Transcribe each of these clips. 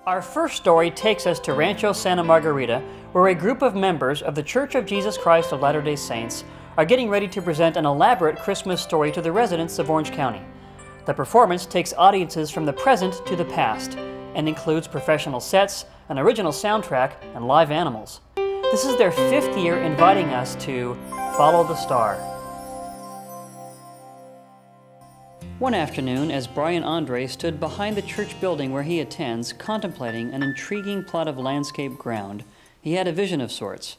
Our first story takes us to Rancho Santa Margarita, where a group of members of the Church of Jesus Christ of Latter-day Saints are getting ready to present an elaborate Christmas story to the residents of Orange County. The performance takes audiences from the present to the past and includes professional sets, an original soundtrack, and live animals. This is their 5th year inviting us to follow the star. One afternoon, as Brian Andre stood behind the church building where he attends, contemplating an intriguing plot of landscape ground, he had a vision of sorts.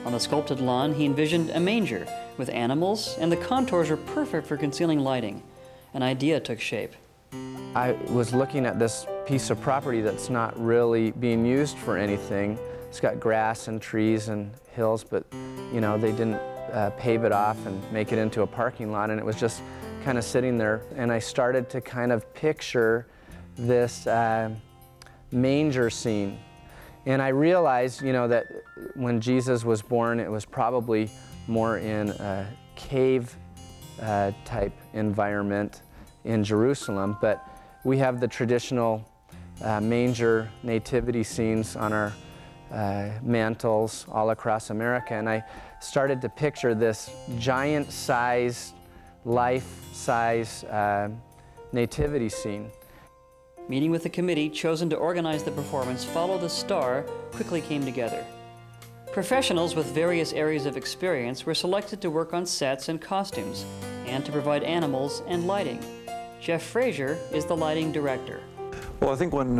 On the sculpted lawn, he envisioned a manger with animals, and the contours were perfect for concealing lighting. An idea took shape. I was looking at this piece of property that's not really being used for anything. It's got grass and trees and hills, but you know, they didn't pave it off and make it into a parking lot, and it was just kind of sitting there. And I started to kind of picture this manger scene. And I realized, you know, that when Jesus was born, it was probably more in a cave type environment in Jerusalem, but we have the traditional manger nativity scenes on our mantles all across America, and I started to picture this giant-sized, life-size nativity scene. Meeting with the committee chosen to organize the performance, Follow the Star, quickly came together. Professionals with various areas of experience were selected to work on sets and costumes, and to provide animals and lighting. Jeff Frazier is the lighting director. Well, I think when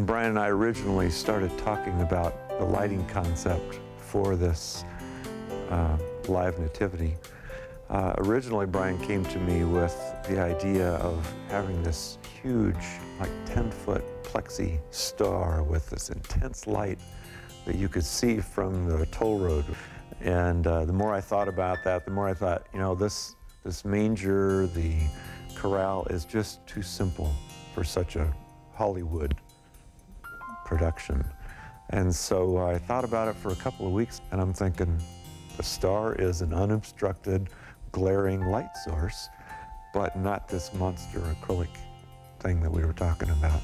Brian and I originally started talking about the lighting concept for this live nativity, originally Brian came to me with the idea of having this huge, like 10-foot plexi star with this intense light that you could see from the toll road. And the more I thought about that, the more I thought, you know, this manger, the corral is just too simple for such a Hollywood production. And so I thought about it for a couple of weeks, and I'm thinking, the star is an unobstructed, glaring light source, but not this monster acrylic thing that we were talking about.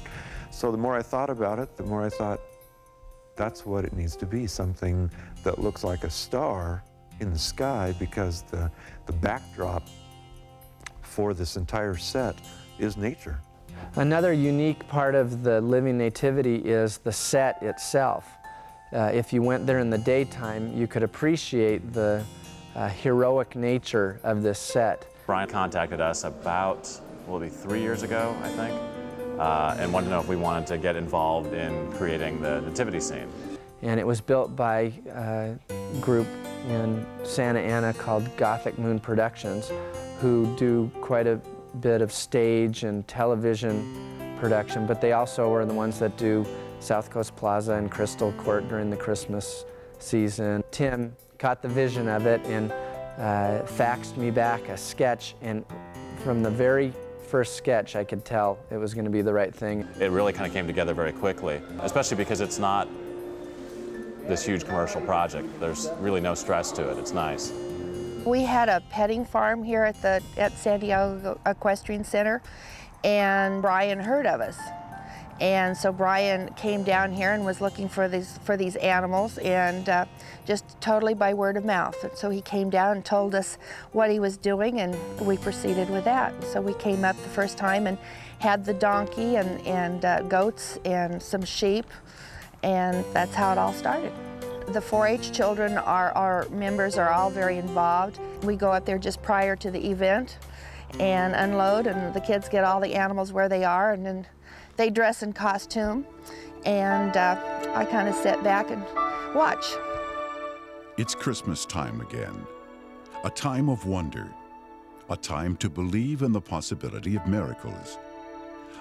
So the more I thought about it, the more I thought, that's what it needs to be, something that looks like a star in the sky, because the backdrop for this entire set is nature. Another unique part of the Living Nativity is the set itself. If you went there in the daytime, you could appreciate the heroic nature of this set. Brian contacted us about, will it be 3 years ago, I think, and wanted to know if we wanted to get involved in creating the nativity scene. And it was built by a group in Santa Ana called Gothic Moon Productions, who do quite a bit of stage and television production, but they also are the ones that do South Coast Plaza and Crystal Court during the Christmas season. Tim caught the vision of it and faxed me back a sketch, and from the very first sketch I could tell it was going to be the right thing. It really kind of came together very quickly, especially because it's not this huge commercial project. There's really no stress to it. It's nice. We had a petting farm here at San Diego Equestrian Center, and Brian heard of us. And so Brian came down here and was looking for these animals, and just totally by word of mouth. And so he came down and told us what he was doing, and we proceeded with that. So we came up the first time and had the donkey and goats and some sheep, and that's how it all started. The 4-H children, our members, are all very involved. We go up there just prior to the event and unload, and the kids get all the animals where they are, and then they dress in costume, and I kind of sit back and watch. It's Christmas time again, a time of wonder, a time to believe in the possibility of miracles,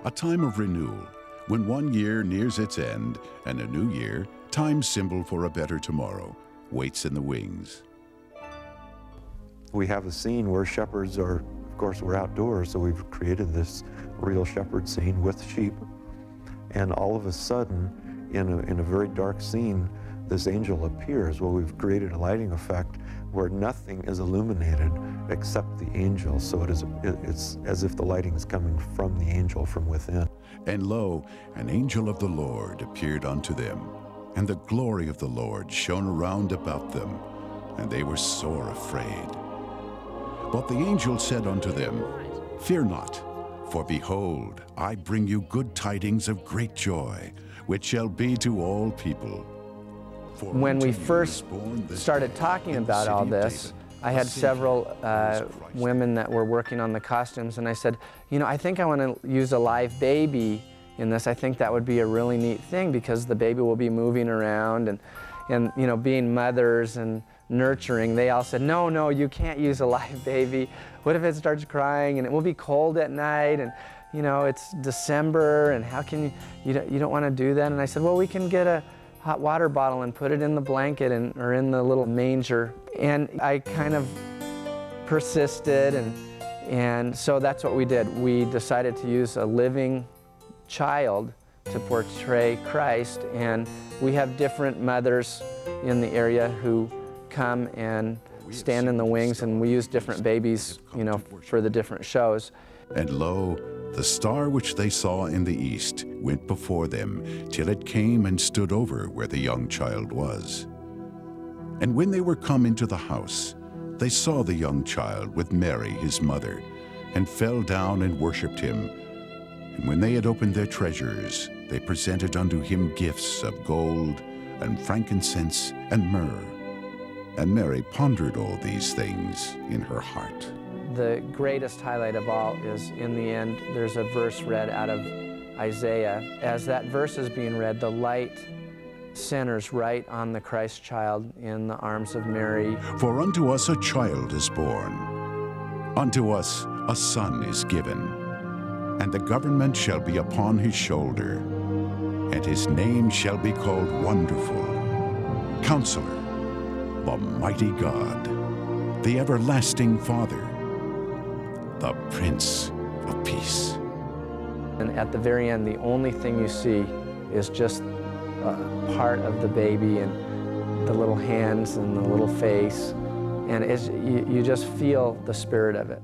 a time of renewal, when one year nears its end and a new year, time's symbol for a better tomorrow, waits in the wings. We have a scene where shepherds are, of course, we're outdoors, so we've created this real shepherd scene with sheep. And all of a sudden, in a very dark scene, this angel appears. Well, we've created a lighting effect where nothing is illuminated except the angel. So it's as if the lighting is coming from the angel from within. And lo, an angel of the Lord appeared unto them, and the glory of the Lord shone around about them, and they were sore afraid. But the angel said unto them, Fear not, for behold, I bring you good tidings of great joy, which shall be to all people. For When we unto you is first born this started day talking in the about city all of this, David I a had Savior, several who is Christ. women that were working on the costumes, and I said, you know, I think I want to use a live baby in this. I think that would be a really neat thing, because the baby will be moving around and you know, being mothers and nurturing. They all said, no, no, you can't use a live baby. What if it starts crying and it will be cold at night, and you know, it's December, and how can you don't want to do that? And I said, well, we can get a hot water bottle and put it in the blanket or in the little manger. And I kind of persisted, and so that's what we did. We decided to use a living child to portray Christ, and we have different mothers in the area who come and stand in the wings, and we use different babies, you know, for the different shows. And lo, the star which they saw in the east went before them, till it came and stood over where the young child was. And when they were come into the house, they saw the young child with Mary his mother, and fell down and worshipped him. And when they had opened their treasures, they presented unto him gifts of gold, and frankincense, and myrrh. And Mary pondered all these things in her heart. The greatest highlight of all is, in the end, there's a verse read out of Isaiah. As that verse is being read, the light centers right on the Christ child in the arms of Mary. For unto us a child is born, unto us a son is given, and the government shall be upon his shoulder, and his name shall be called Wonderful, Counselor, the Mighty God, the Everlasting Father, the Prince of Peace. And at the very end, the only thing you see is just part of the baby, and the little hands and the little face, and you just feel the spirit of it.